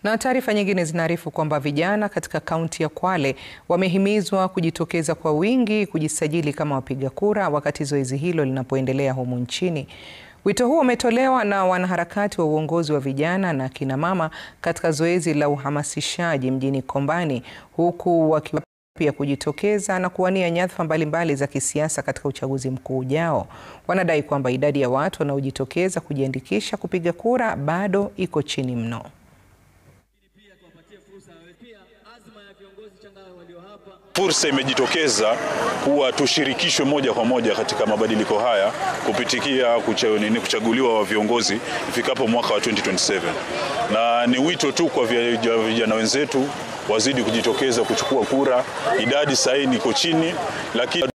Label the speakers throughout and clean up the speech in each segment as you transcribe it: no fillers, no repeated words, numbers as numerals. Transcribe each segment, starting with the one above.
Speaker 1: Na taarifa nyingine zinaarifu kwamba vijana katika kaunti ya Kwale wamehimizwa kujitokeza kwa wingi kujisajili kama wapiga kura wakati zoezi hilo linapoendelea humu nchini. Wito huo umetolewa na wanaharakati wa uongozi wa vijana na kina mama katika zoezi la uhamasishaji mjini Kombani, huku wakiwa pia kujitokeza na kuwania nyadhifa mbalimbali za kisiasa katika uchaguzi mkuu ujao. Wanadai kwamba idadi ya watu wanaojitokeza kujiandikisha kupiga kura bado iko chini mno.
Speaker 2: Fursa imejitokeza kuwa tushirikishwe moja kwa moja katika mabadiliko haya kupitikia kuchaguliwa wa viongozi ifikapo mwaka wa 2027. Na ni wito tu kwa vijana wenzetu wazidi kujitokeza kuchukua kura. Idadi sahihi iko chini, lakini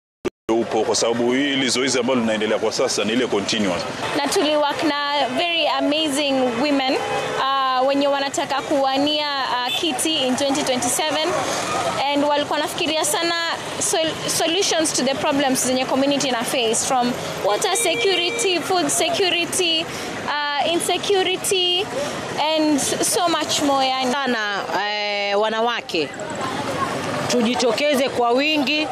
Speaker 2: upo kwa sababu hili zoezi ambalo linaendelea kwa sasa ni ile continuous.
Speaker 3: Na tuliwork na very amazing women wenye wanataka kuwania kiti in 2027, and walikuwa nafikiria sana solutions to the problems zenye community na face, from water security, food security, insecurity and so much more.
Speaker 4: Sana wanawake tujitokeze kwa wingi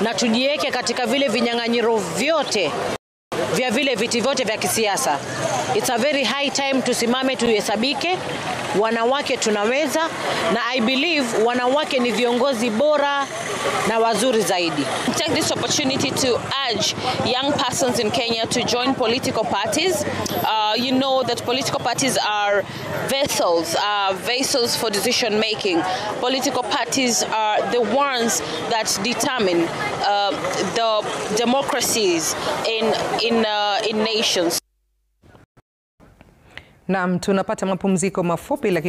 Speaker 4: na tujiweke katika vile vinyang'anyiro vyote vya vile viti vyote vya kisiasa. It's a very high time tusimame tuhesabike. Wanawake tunaweza, na I believe wanawake ni viongozi bora na wazuri zaidi.
Speaker 5: Take this opportunity to urge young persons in Kenya to join political parties. You know that political parties are vessels for decision making. Political parties are the ones that determine the democracies in nations.
Speaker 1: Naam, tunapata mapumziko mafupi lakini